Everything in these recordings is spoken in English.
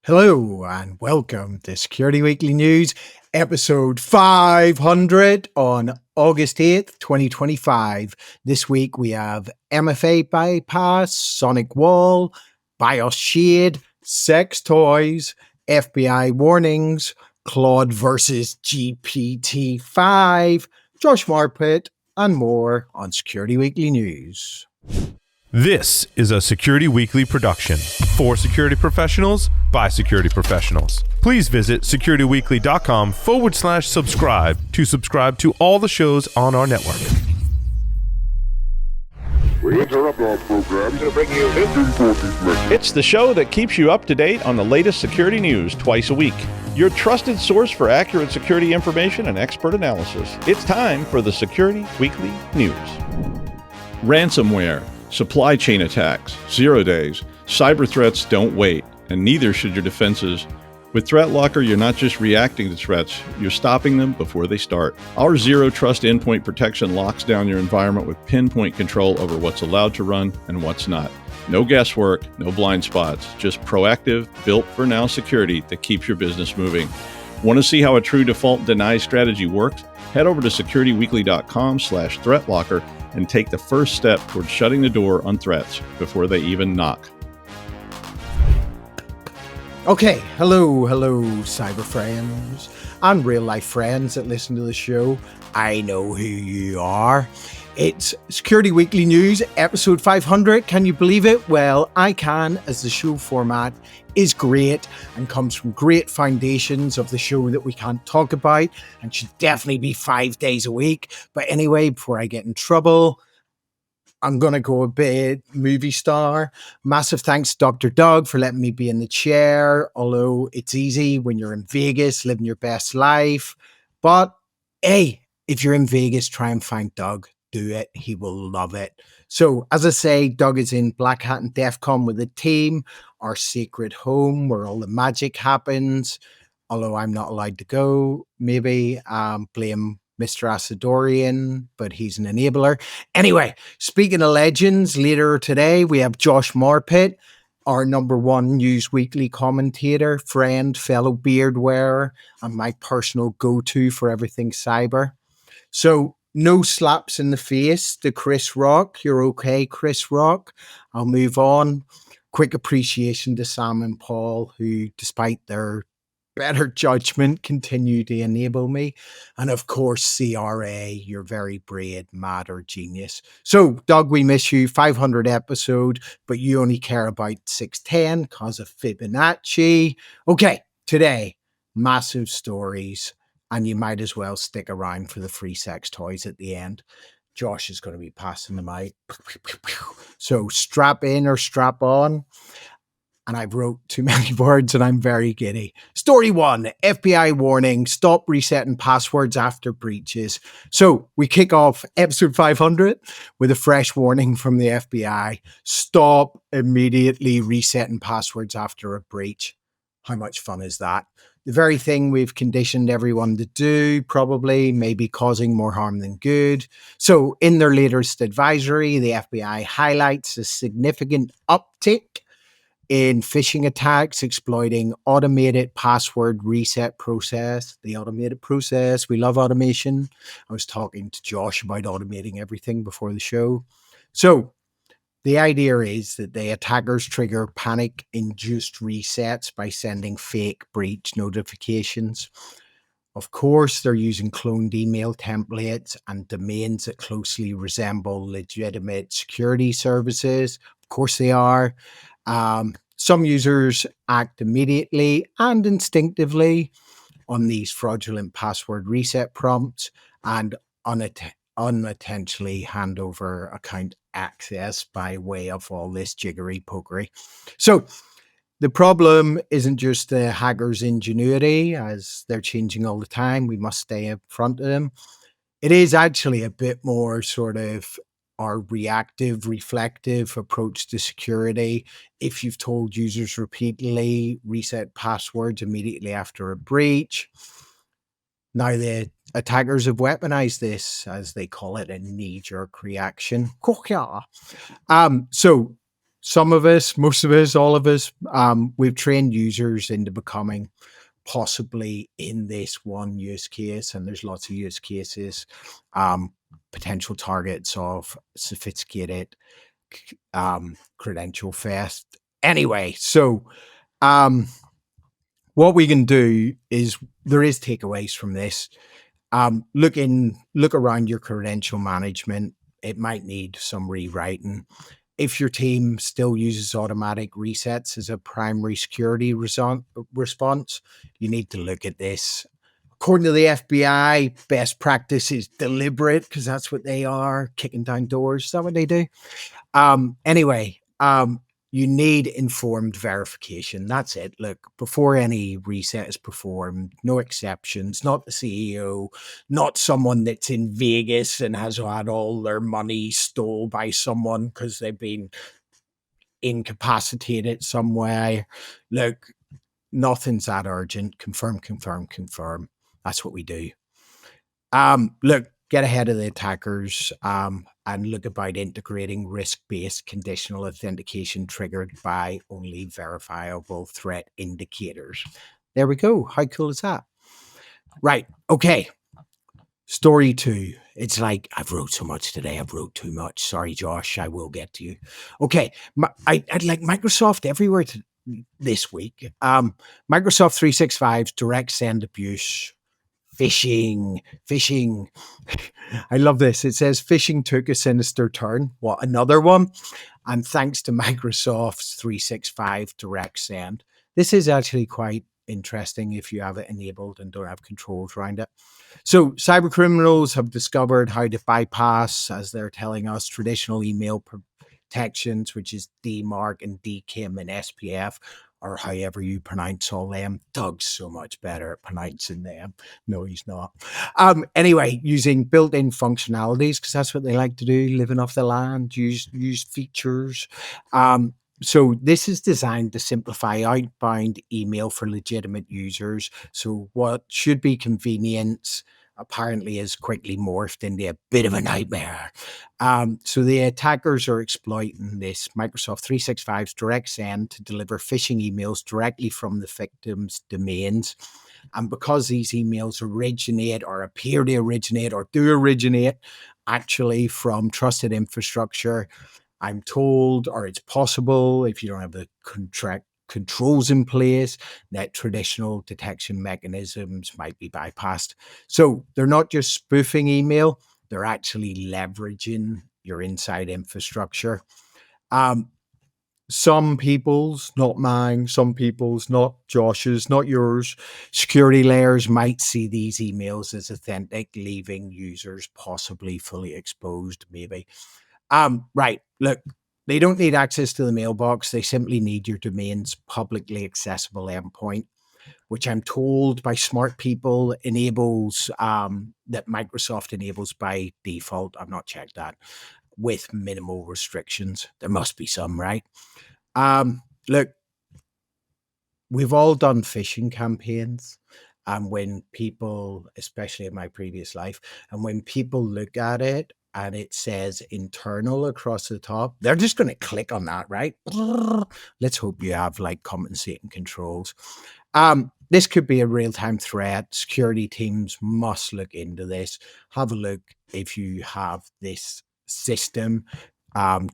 Hello and welcome to Security Weekly News, episode 500 on August 8th, 2025. This week we have MFA Bypass, SonicWall, BIOS Shade, Sex Toys, FBI Warnings, Claude versus GPT-5, Josh Marpet, and more on Security Weekly News. This is a Security Weekly production for security professionals by security professionals. Please visit securityweekly.com/subscribe to subscribe to all the shows on our network. We interrupt our program to bring you this important message. It's the show that keeps you up to date on the latest security news twice a week. Your trusted source for accurate security information and expert analysis. It's time for the Security Weekly News. Ransomware, supply chain attacks, 0 days, cyber threats don't wait, and neither should your defenses. With ThreatLocker, you're not just reacting to threats, you're stopping them before they start. Our zero trust endpoint protection locks down your environment with pinpoint control over what's allowed to run and what's not. No guesswork, no blind spots, just proactive, built for now security that keeps your business moving. Want to see how a true default deny strategy works? Head over to securityweekly.com/threatlocker and take the first step towards shutting the door on threats before they even knock. Okay, hello, cyber friends and real life friends that listen to the show. I know who you are. It's Security Weekly News, episode 500. Can you believe it? Well, I can, as the show format is great and comes from great foundations of the show that we can't talk about and should definitely be 5 days a week. But anyway, before I get in trouble, I'm going to go a bit movie star. Massive thanks to Dr. Doug for letting me be in the chair, although it's easy when you're in Vegas, living your best life. But hey, if you're in Vegas, try and find Doug. Do it. He will love it. So, as I say, Doug is in Black Hat and DEF CON with the team, our sacred home where all the magic happens. Although I'm not allowed to go, maybe blame Mr. Asadorian, but he's an enabler. Anyway, speaking of legends, later today we have Josh Marpet, our number one News Weekly commentator, friend, fellow beard wearer, and my personal go-to for everything cyber. So no slaps in the face to Chris Rock. You're okay, Chris Rock. I'll move on. Quick appreciation to Sam and Paul, who, despite their better judgment, continue to enable me. And of course, CRA, you're very brave, mad, or genius. So, Doug, we miss you. 500 episode, but you only care about 610 because of Fibonacci. Okay, today, massive stories. And you might as well stick around for the free sex toys at the end. Josh is going to be passing them out. So strap in or strap on. And I've wrote too many words and I'm very giddy. Story 1, FBI warning, stop resetting passwords after breaches. So we kick off episode 500 with a fresh warning from the FBI. Stop immediately resetting passwords after a breach. How much fun is that? The very thing we've conditioned everyone to do, probably, maybe causing more harm than good. So in their latest advisory, the FBI highlights a significant uptick in phishing attacks exploiting automated password reset process. The automated process, we love automation. I was talking to Josh about automating everything before the show. So the idea is that the attackers trigger panic-induced resets by sending fake breach notifications. Of course, they're using cloned email templates and domains that closely resemble legitimate security services. Of course they are. Some users act immediately and instinctively on these fraudulent password reset prompts and unintentionally hand over account access by way of all this jiggery pokery. So the problem isn't just the hackers' ingenuity, as they're changing all the time. We must stay in front of them. It is actually a bit more sort of our reactive, reflective approach to security. If you've told users repeatedly, reset passwords immediately after a breach. Now the attackers have weaponized this, as they call it, a knee-jerk reaction. So some of us, most of us, all of us, we've trained users into becoming possibly in this one use case, and there's lots of use cases, potential targets of sophisticated credential theft. Anyway, so um, what we can do is there is takeaways from this. Look around your credential management. It might need some rewriting. If your team still uses automatic resets as a primary security response, you need to look at this. According to the FBI, best practice is deliberate because that's what they are, kicking down doors. Is that what they do? Anyway, you need informed verification. That's it. Look, before any reset is performed, no exceptions, not the CEO, not someone that's in Vegas and has had all their money stole by someone because they've been incapacitated some way. Look, nothing's that urgent. Confirm, confirm, confirm. That's what we do. Look, get ahead of the attackers and look about integrating risk-based conditional authentication triggered by only verifiable threat indicators. There we go. How cool is that? Right. Okay. Story 2. It's like, I've wrote so much today. I've wrote too much. Sorry, Josh. I will get to you. Okay. I'd like Microsoft everywhere this week. Microsoft 365's direct send abuse. Phishing. I love this. It says phishing took a sinister turn. What, another one? And thanks to Microsoft's 365 Direct Send. This is actually quite interesting if you have it enabled and don't have controls around it. So cyber criminals have discovered how to bypass, as they're telling us, traditional email protections, which is DMARC and DKIM and SPF, or however you pronounce all them. Doug's so much better at pronouncing them. No, he's not. Anyway, using built-in functionalities, because that's what they like to do, living off the land, use features. So this is designed to simplify outbound email for legitimate users. So what should be convenience apparently is quickly morphed into a bit of a nightmare. So the attackers are exploiting this Microsoft 365's direct send to deliver phishing emails directly from the victim's domains. And because these emails originate or appear to originate or do originate actually from trusted infrastructure, I'm told, or it's possible if you don't have the controls in place, that traditional detection mechanisms might be bypassed. So they're not just spoofing email, they're actually leveraging your inside infrastructure. Some people's, not mine, some people's, not Josh's, not yours, security layers might see these emails as authentic, leaving users possibly fully exposed, maybe. Right. Look, they don't need access to the mailbox. They simply need your domain's publicly accessible endpoint, which I'm told by smart people enables, that Microsoft enables by default. I've not checked that, with minimal restrictions. There must be some, right? Look, we've all done phishing campaigns. And when people, especially in my previous life, and when people look at it and it says internal across the top, they're just going to click on that, right? Let's hope you have like compensating controls. This could be a real-time threat. Security teams must look into this. Have a look if you have this system,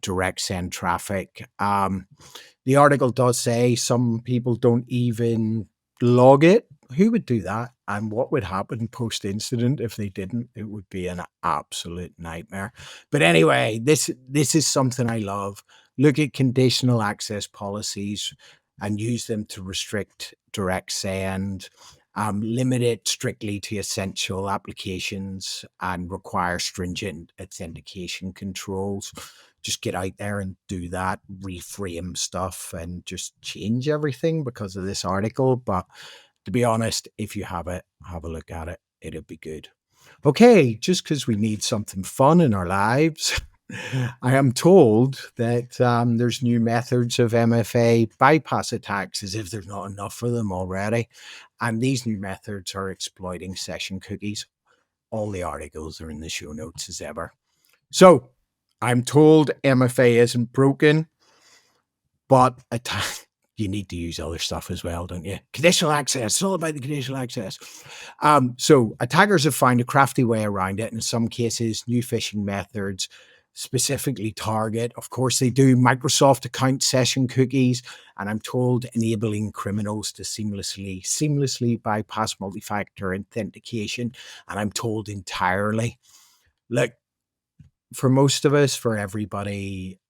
direct send traffic. The article does say some people don't even log it. Who would do that? And what would happen post-incident if they didn't? It would be an absolute nightmare. But anyway, this is something I love. Look at conditional access policies and use them to restrict direct send, limit it strictly to essential applications, and require stringent authentication controls. Just get out there and do that, reframe stuff, and just change everything because of this article. But to be honest, if you have it, have a look at it. It'll be good. Okay, just because we need something fun in our lives, I am told that there's new methods of MFA bypass attacks, as if there's not enough of them already. And these new methods are exploiting session cookies. All the articles are in the show notes as ever. So I'm told MFA isn't broken. But you need to use other stuff as well, don't you? Conditional access. It's all about the conditional access. So attackers have found a crafty way around it. In some cases, new phishing methods specifically target, of course, they do Microsoft account session cookies, and I'm told enabling criminals to seamlessly bypass multi-factor authentication. And I'm told entirely. Look, for most of us, for everybody,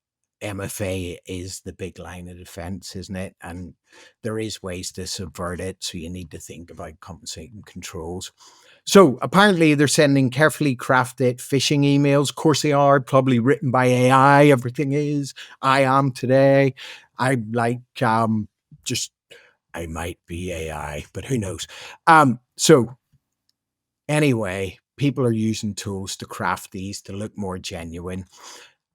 MFA is the big line of defense, isn't it? And there is ways to subvert it. So you need to think about compensating controls. So apparently they're sending carefully crafted phishing emails. Of course they are, probably written by AI. Everything is. I am today. I like I might be AI, but who knows? So anyway, people are using tools to craft these to look more genuine.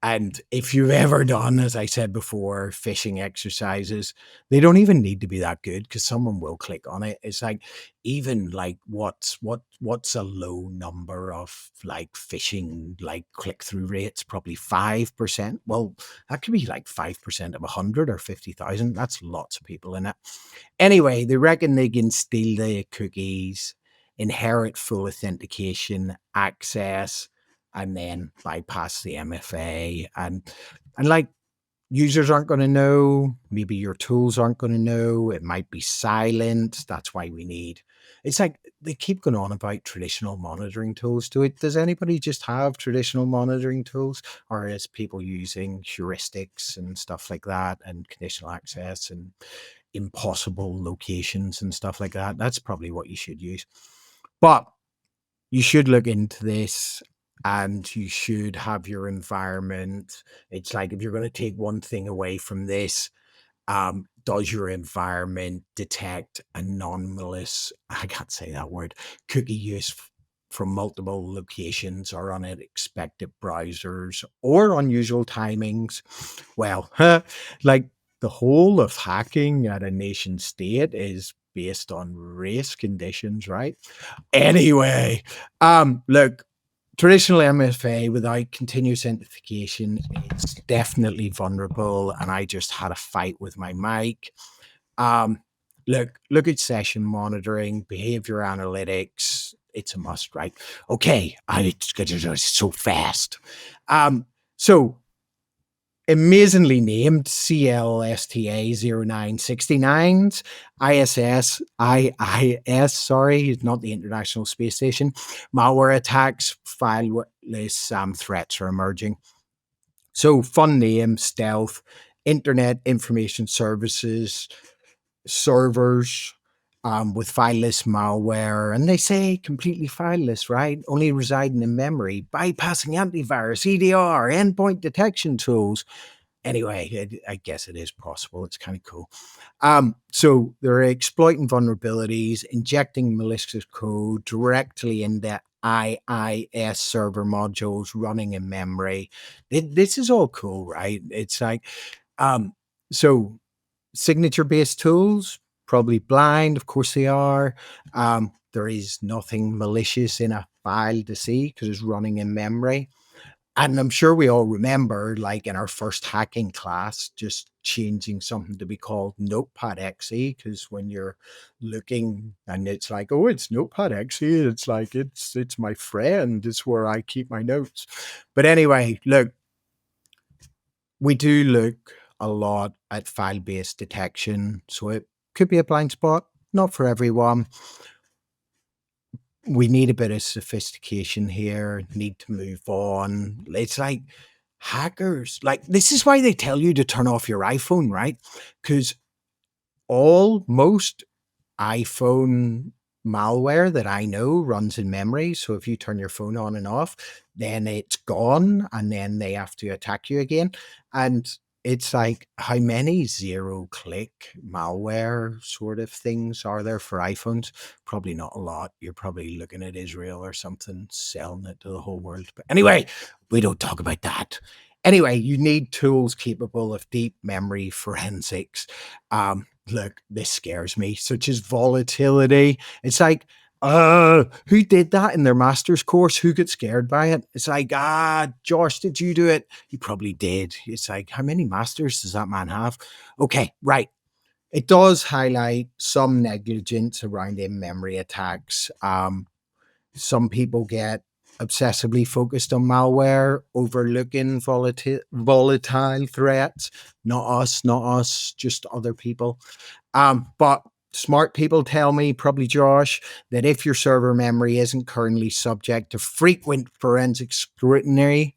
And if you've ever done, as I said before, phishing exercises, they don't even need to be that good because someone will click on it. It's like, even like what's a low number of like phishing like click-through rates? Probably 5%. Well, that could be like 5% of 100 or 50,000. That's lots of people in it. Anyway, they reckon they can steal the cookies, inherit full authentication access, and then bypass the MFA. And like, users aren't going to know. Maybe your tools aren't going to know. It might be silent. That's why we need. It's like they keep going on about traditional monitoring tools. Does anybody just have traditional monitoring tools, or is people using heuristics and stuff like that, and conditional access and impossible locations and stuff like that? That's probably what you should use. But you should look into this, and you should have your environment. It's like, if you're going to take one thing away from this, does your environment detect anomalous, I can't say that word, cookie use from multiple locations or unexpected browsers or unusual timings? Well, like the whole of hacking at a nation state is based on race conditions, right? Anyway, look, traditional MFA without continuous authentication is definitely vulnerable, and I just had a fight with my mic. Look at session monitoring, behavior analytics. It's a must, right? Okay, it's so fast. So amazingly named CLSTA 0969's IIS, sorry, not the International Space Station, malware attacks, fileless threats are emerging. So fun name, stealth, Internet Information Services, servers with fileless malware, and they say completely fileless, right? Only residing in memory, bypassing antivirus, EDR, endpoint detection tools. Anyway, I guess it is possible. It's kind of cool. So they're exploiting vulnerabilities, injecting malicious code directly into IIS server modules running in memory. This is all cool, right? It's like, so signature-based tools, probably blind. Of course they are. There is nothing malicious in a file to see because it's running in memory. And I'm sure we all remember, like in our first hacking class, just changing something to be called Notepad XE, because when you're looking and it's like, oh, it's Notepad XE, it's like, it's my friend, it's where I keep my notes. But anyway, look, we do look a lot at file-based detection, so it could be a blind spot, not for everyone. We need a bit of sophistication here, need to move on. It's like hackers, like, this is why they tell you to turn off your iPhone, right? Because most iPhone malware that I know runs in memory. So if you turn your phone on and off, then it's gone, and then they have to attack you again. And it's like, how many zero-click malware sort of things are there for iPhones? Probably not a lot. You're probably looking at Israel or something selling it to the whole world. But anyway, we don't talk about that. Anyway, you need tools capable of deep memory forensics. Look, this scares me, such as volatility. It's like, who did that in their master's course? Who got scared by it? It's like, Josh, did you do it? He probably did. It's like, how many masters does that man have? Okay, right. It does highlight some negligence around in-memory attacks. Some people get obsessively focused on malware, overlooking volatile threats. Not us, just other people. But smart people tell me, probably Josh, that if your server memory isn't currently subject to frequent forensic scrutiny,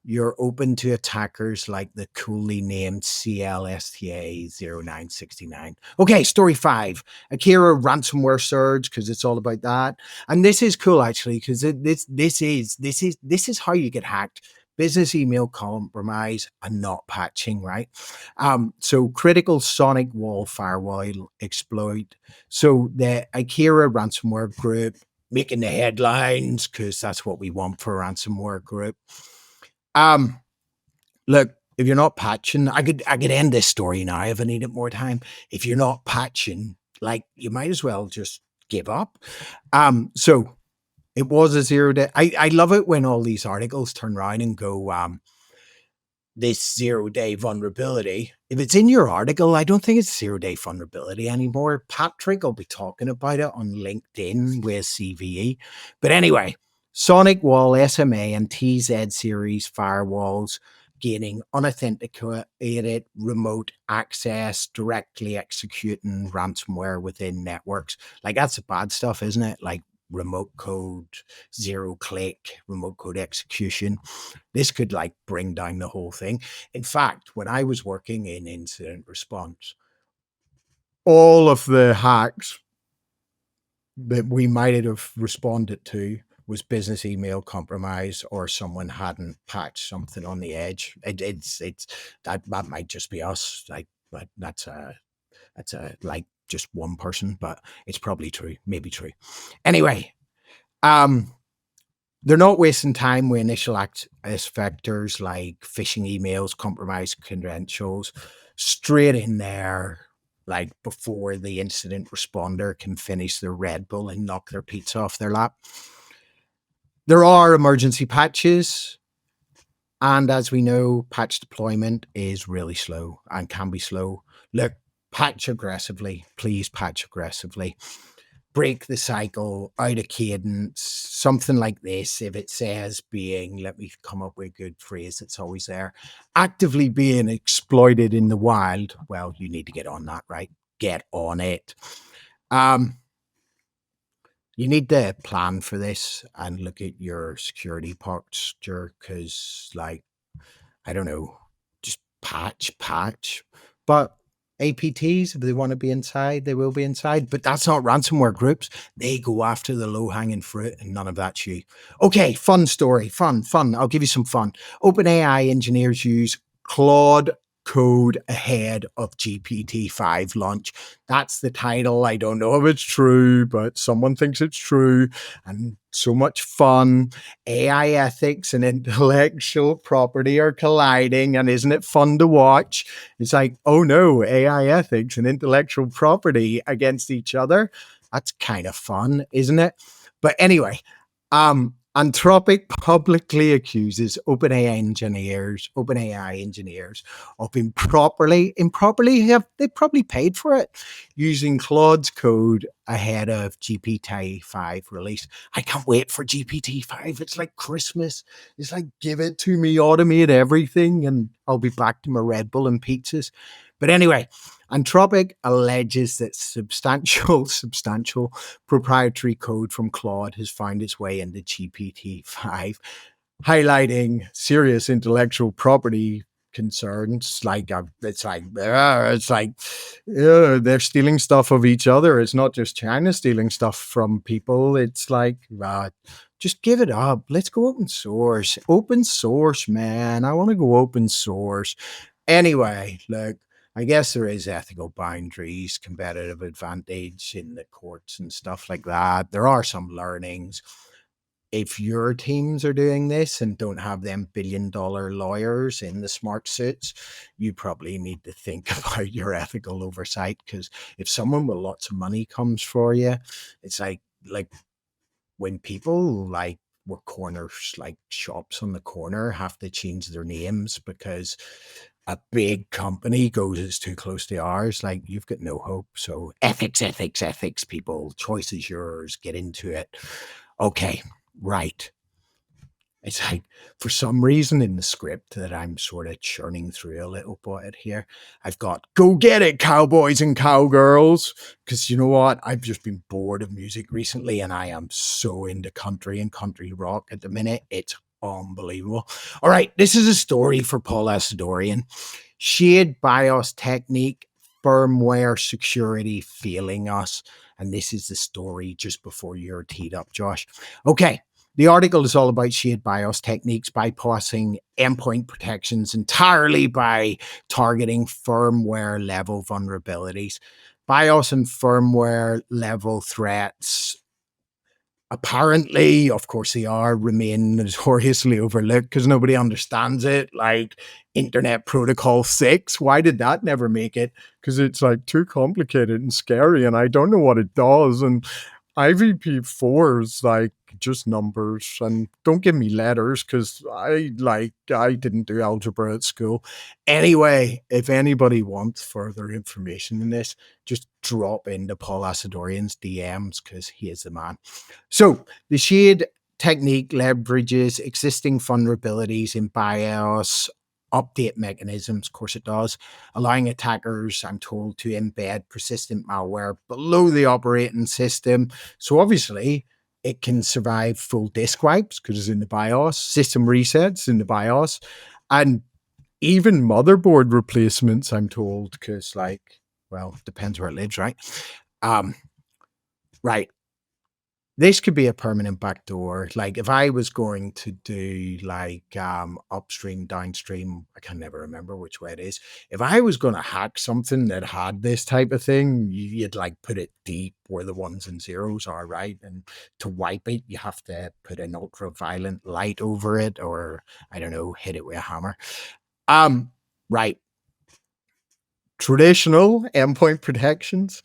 you're open to attackers like the coolly named CLSTA0969. Okay, story 5. Akira Ransomware Surge, because it's all about that. And this is cool actually, because this is how you get hacked. Business email compromise and not patching, right? So critical SonicWall firewall exploit. So the Akira Ransomware group making the headlines because that's what we want for a ransomware group. Look, if you're not patching, I could end this story now if I needed more time. If you're not patching, like, you might as well just give up. So it was a 0 day. I love it when all these articles turn around and go, this 0 day vulnerability. If it's in your article, I don't think it's 0 day vulnerability anymore. Patrick will be talking about it on LinkedIn with CVE. But anyway, SonicWall, SMA, and TZ series firewalls gaining unauthenticated remote access, directly executing ransomware within networks. Like, that's the bad stuff, isn't it? Like remote code, 0-click, remote code execution. This could like bring down the whole thing. In fact, when I was working in incident response, all of the hacks that we might have responded to was business email compromise, or someone hadn't patched something on the edge. It's that might just be us. Like, but that's a like just one person, but it's probably true, maybe true. Anyway, they're not wasting time with initial vectors like phishing emails, compromised credentials, straight in there, like before the incident responder can finish their Red Bull and knock their pizza off their lap. There are emergency patches, and as we know, patch deployment is really slow and can be slow. Look, patch aggressively. Please patch aggressively. Break the cycle, out of cadence, something like this. If it says being, let me come up with a good phrase that's always there, actively being exploited in the wild, well, you need to get on that, right? Get on it. You need to plan for this and look at your security posture, because, like, I don't know, just patch. But APTs, if they want to be inside, they will be inside. But that's not ransomware groups. They go after the low-hanging fruit, and none of that's you. Okay, fun story. Fun. I'll give you some fun. OpenAI engineers use Claude code ahead of GPT-5 launch. That's the title. I don't know if it's true, but someone thinks it's true. And so much fun. AI ethics and intellectual property are colliding, and isn't it fun to watch? It's like, oh no, AI ethics and intellectual property against each other. That's kind of fun, isn't it? But anyway, Anthropic publicly accuses OpenAI engineers of improperly they probably paid for it, using Claude's code ahead of GPT-5 release. I can't wait for GPT-5. It's like Christmas. It's like, give it to me, automate everything, and I'll be back to my Red Bull and pizzas. But anyway, Anthropic alleges that substantial proprietary code from Claude has found its way into GPT-5, highlighting serious intellectual property concerns. Like, they're stealing stuff of each other. It's not just China stealing stuff from people. It's like, just give it up. Let's go open source. Open source, man. I want to go open source. Anyway, look, I guess there is ethical boundaries, competitive advantage in the courts and stuff like that. There are some learnings. If your teams are doing this and don't have them billion-dollar lawyers in the smart suits, you probably need to think about your ethical oversight, because if someone with lots of money comes for you, it's like, like when people like were corners, like shops on the corner, have to change their names because a big company goes, it's too close to ours, like you've got no hope. So ethics, people, choice is yours, get into it. Okay, right. It's like, for some reason in the script that I'm sort of churning through a little bit here, I've got "Go get it, cowboys and cowgirls," because you know what? I've just been bored of music recently, and I am so into country and country rock at the minute. It's unbelievable. All right, this is a story for Paul Asadorian. Shade BIOS technique, firmware security failing us. And this is the story just before you're teed up, Josh. Okay. The article is all about shade BIOS techniques, bypassing endpoint protections entirely by targeting firmware level vulnerabilities. BIOS and firmware level threats, apparently, of course they are, remain notoriously overlooked because nobody understands it. Like Internet Protocol 6, why did that never make it? Because it's like too complicated and scary and I don't know what it does. And IVP4 is like just numbers, and don't give me letters because I didn't do algebra at school. Anyway, if anybody wants further information in this, just drop into Paul Asadorian's DMs because he is the man. So the shade technique leverages existing vulnerabilities in BIOS update mechanisms, of course it does, allowing attackers, I'm told, to embed persistent malware below the operating system. So obviously it can survive full disk wipes because it's in the BIOS, system resets in the BIOS, and even motherboard replacements, I'm told, because like, well, depends where it lives, right? Right. This could be a permanent backdoor. Like if I was going to do like upstream, downstream, I can never remember which way it is. If I was going to hack something that had this type of thing, you'd like put it deep where the ones and zeros are, right? And to wipe it, you have to put an ultraviolet light over it, or I don't know, hit it with a hammer. Right. Traditional endpoint protections.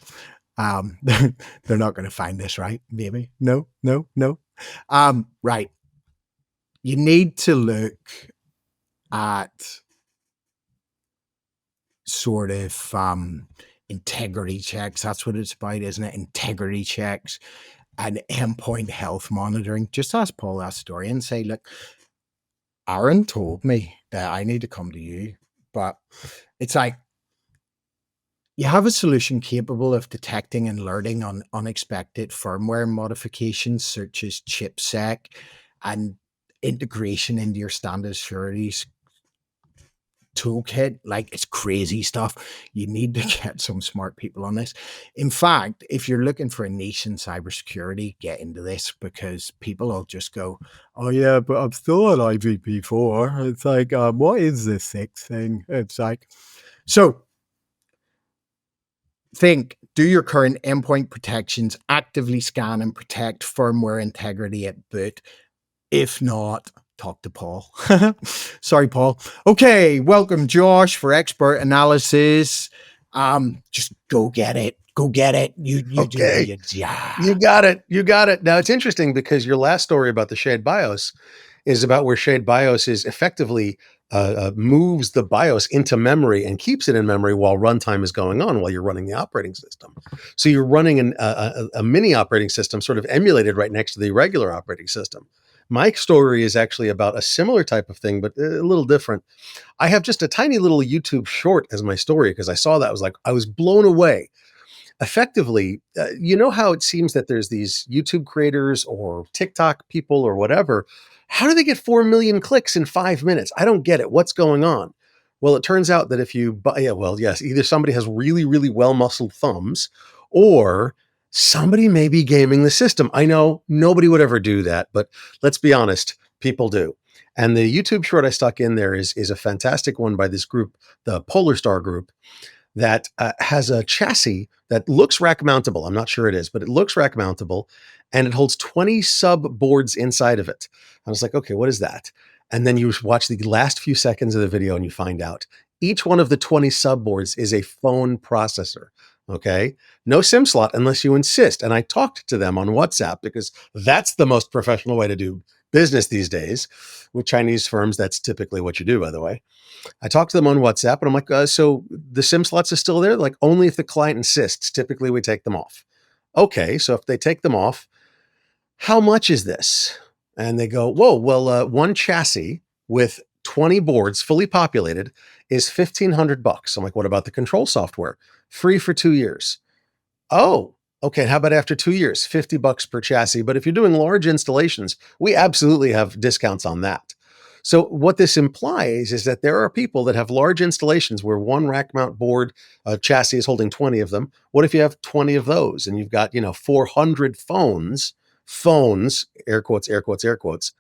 They're not going to find this, right? Maybe. No. Right. You need to look at sort of integrity checks. That's what it's about, isn't it? Integrity checks and endpoint health monitoring. Just ask Paul Asadorian, say, look, Aaron told me that I need to come to you, but it's like, you have a solution capable of detecting and alerting on unexpected firmware modifications such as chipsec and integration into your standard security toolkit. Like, it's crazy stuff. You need to get some smart people on this. In fact, if you're looking for a niche in cybersecurity, get into this because people will just go, oh yeah, but I'm still on IVP4. It's like, what is this 6 thing? It's like, so think, do your current endpoint protections actively scan and protect firmware integrity at boot? If not, talk to Paul. Sorry, Paul. Okay, welcome, Josh, for expert analysis. Just go get it. Go get it. You Okay. yeah. You got it. You got it. Now, it's interesting because your last story about the shade BIOS is about where shade BIOS is effectively moves the BIOS into memory and keeps it in memory while runtime is going on while you're running the operating system. So you're running a mini operating system sort of emulated right next to the regular operating system. My story is actually about a similar type of thing, but a little different. I have just a tiny little YouTube short as my story because I saw that. I was blown away. Effectively, you know how it seems that there's these YouTube creators or TikTok people or whatever. How do they get 4 million clicks in 5 minutes? I don't get it. What's going on? Well, it turns out that if you yes, either somebody has really, really well muscled thumbs or somebody may be gaming the system. I know nobody would ever do that, but let's be honest, people do. And the YouTube short I stuck in there is a fantastic one by this group, the Polar Star group, that has a chassis that looks rack mountable. I'm not sure it is, but it looks rack mountable, and it holds 20 sub boards inside of it. I was like, okay, what is that? And then you watch the last few seconds of the video and you find out each one of the 20 sub boards is a phone processor. Okay. No SIM slot unless you insist. And I talked to them on WhatsApp because that's the most professional way to do business these days. With Chinese firms, that's typically what you do, by the way. I talked to them on WhatsApp and I'm like, so the SIM slots are still there? Like, only if the client insists. Typically, we take them off. Okay. So if they take them off, how much is this? And they go, whoa, well, one chassis with 20 boards fully populated is $1,500. I'm like, what about the control software? Free for 2 years. Oh, okay. How about after 2 years? $50 per chassis. But if you're doing large installations, we absolutely have discounts on that. So what this implies is that there are people that have large installations where one rack mount board chassis is holding 20 of them. What if you have 20 of those and you've got, 400 phones, air quotes, air quotes, air quotes,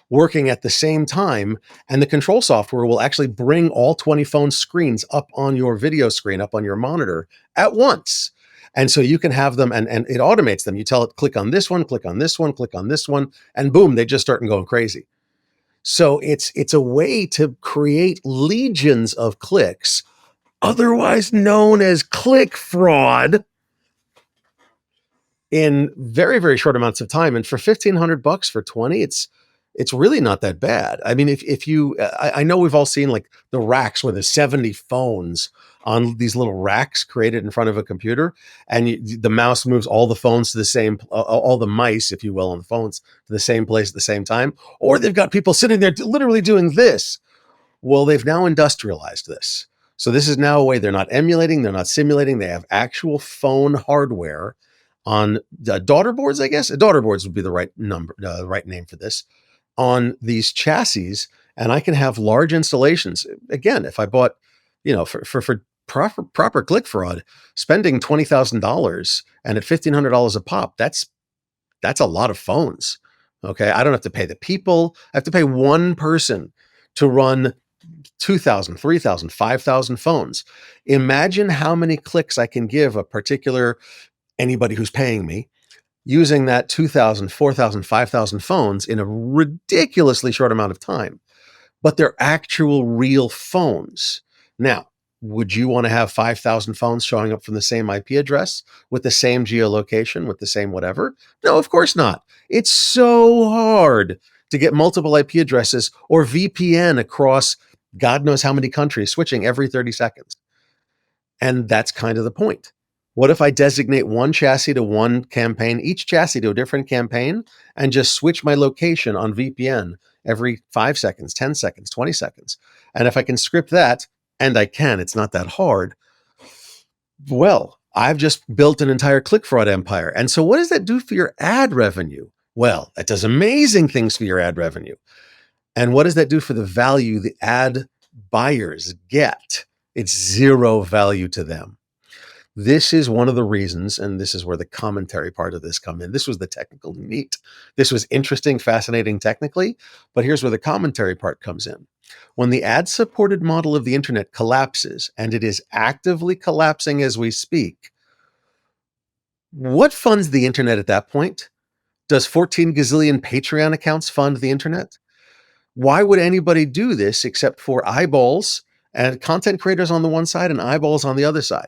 working at the same time, and the control software will actually bring all 20 phone screens up on your video screen, up on your monitor at once. And so you can have them and it automates them. You tell it, click on this one, click on this one, click on this one, and boom, they just start going crazy. So it's a way to create legions of clicks, otherwise known as click fraud, in very, very short amounts of time. And for $1,500 for 20, it's really not that bad. I mean, if you, I know we've all seen like the racks where there's 70 phones on these little racks created in front of a computer, and the mouse moves all the phones to the same, all the mice, if you will, on the phones to the same place at the same time. Or they've got people sitting there literally doing this. Well, they've now industrialized this. So this is now a way they're not emulating, they're not simulating. They have actual phone hardware on daughter boards, I guess. Daughter boards would be the right number, right name for this, on these chassis. And I can have large installations. Again, if I bought, for proper click fraud, spending $20,000 and at $1,500 a pop, that's a lot of phones. Okay. I don't have to pay the people. I have to pay one person to run 2,000, 3,000, 5,000 phones. Imagine how many clicks I can give a particular anybody who's paying me using that 2,000, 4,000, 5,000 phones in a ridiculously short amount of time. But they're actual real phones. Now, would you want to have 5,000 phones showing up from the same IP address with the same geolocation, with the same whatever? No, of course not. It's so hard to get multiple IP addresses or VPN across God knows how many countries, switching every 30 seconds. And that's kind of the point. What if I designate one chassis to one campaign, each chassis to a different campaign, and just switch my location on VPN every 5 seconds, 10 seconds, 20 seconds? And if I can script that, and I can, it's not that hard, well, I've just built an entire click fraud empire. And so what does that do for your ad revenue? Well, that does amazing things for your ad revenue. And what does that do for the value the ad buyers get? It's zero value to them. This is one of the reasons, and this is where the commentary part of this come in. This was the technical meat. This was interesting, fascinating technically, but here's where the commentary part comes in. When the ad-supported model of the internet collapses, and it is actively collapsing as we speak, what funds the internet at that point? Does 14 gazillion Patreon accounts fund the internet? Why would anybody do this except for eyeballs and content creators on the one side and eyeballs on the other side?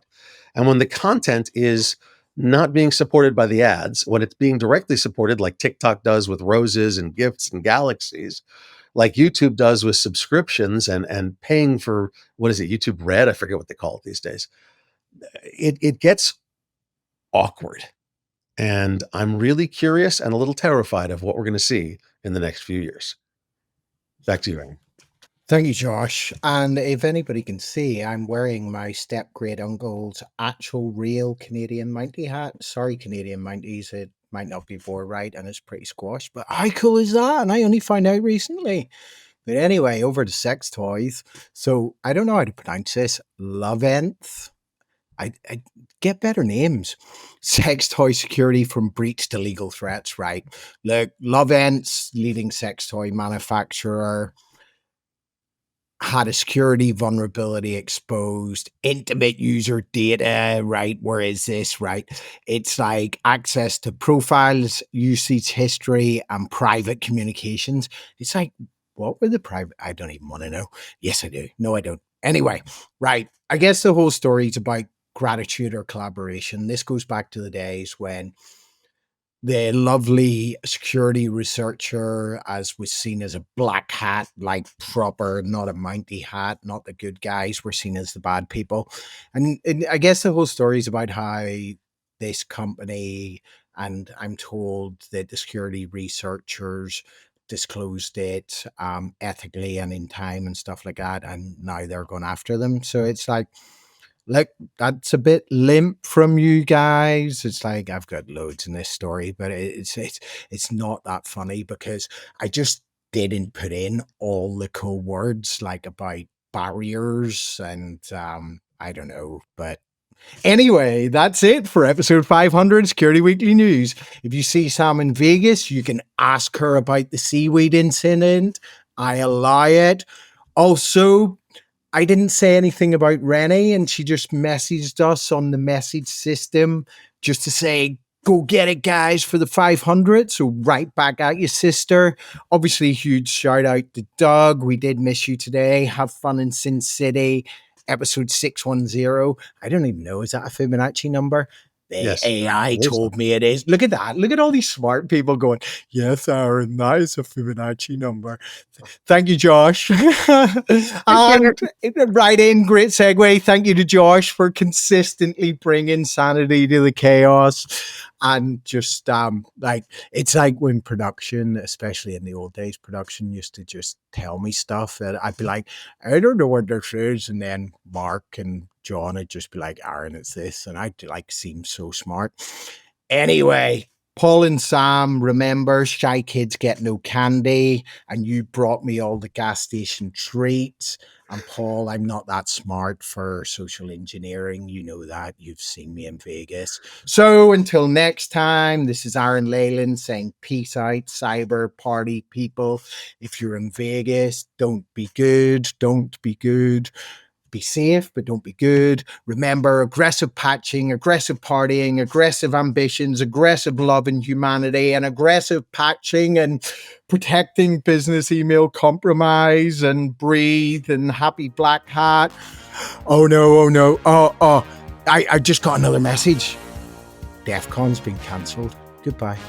And when the content is not being supported by the ads, when it's being directly supported, like TikTok does with roses and gifts and galaxies, like YouTube does with subscriptions and paying for, what is it, YouTube Red? I forget what they call it these days. It gets awkward. And I'm really curious and a little terrified of what we're going to see in the next few years. Back to you, Aaron. Thank you, Josh. And if anybody can see, I'm wearing my step-great uncle's actual real Canadian Mountie hat. Sorry, Canadian Mounties, it might not be forthright and it's pretty squashed, but how cool is that? And I only found out recently. But anyway, over to sex toys. So I don't know how to pronounce this. Loventh. I get better names. Sex toy security from breach to legal threats, right? Look, Loventh's leading sex toy manufacturer had a security vulnerability exposed, intimate user data, right? Where is this, right? It's like access to profiles, usage history, and private communications. It's like, what were the private? I don't even want to know. Yes, I do. No, I don't. Anyway, right. I guess the whole story is about gratitude or collaboration. This goes back to the days when the lovely security researcher as was seen as a black hat, like proper, not a Mountie hat, not the good guys, were seen as the bad people. And I guess the whole story is about how this company, and I'm told that the security researchers disclosed it ethically and in time and stuff like that, and now they're going after them. So it's like, look, that's a bit limp from you guys. It's like, I've got loads in this story, but it's not that funny because I just didn't put in all the cool words like about barriers and I don't know. But anyway, that's it for episode 500 Security Weekly News. If you see Sam in Vegas, you can ask her about the seaweed incident. I allow it. Also, I didn't say anything about Rennie, and she just messaged us on the message system just to say, go get it, guys, for the 500. So right back at you, sister. Obviously, huge shout out to Doug. We did miss you today. Have fun in Sin City. Episode 610. I don't even know. Is that a Fibonacci number? The Yes, AI it is. told me it is. Look at that. Look at all these smart people going, yes, Aaron, that is a Fibonacci number. Thank you, Josh. And right in, great segue. Thank you to Josh for consistently bringing sanity to the chaos. And just like, it's like when production, especially in the old days, production used to just tell me stuff that I'd be like, I don't know what this is. And then Mark and John would just be like, Aaron, it's this. And I'd like seem so smart. Anyway, Paul and Sam, remember, shy kids get no candy. And you brought me all the gas station treats. And Paul, I'm not that smart for social engineering. You know that. You've seen me in Vegas. So until next time, this is Aaron Leyland saying peace out, cyber party people. If you're in Vegas, don't be good. Don't be good. Be safe, but don't be good. Remember, aggressive patching, aggressive partying, aggressive ambitions, aggressive love and humanity, and aggressive patching and protecting business email compromise and breathe and happy black hat. Oh no. I just got another message. DEF CON's been cancelled. Goodbye.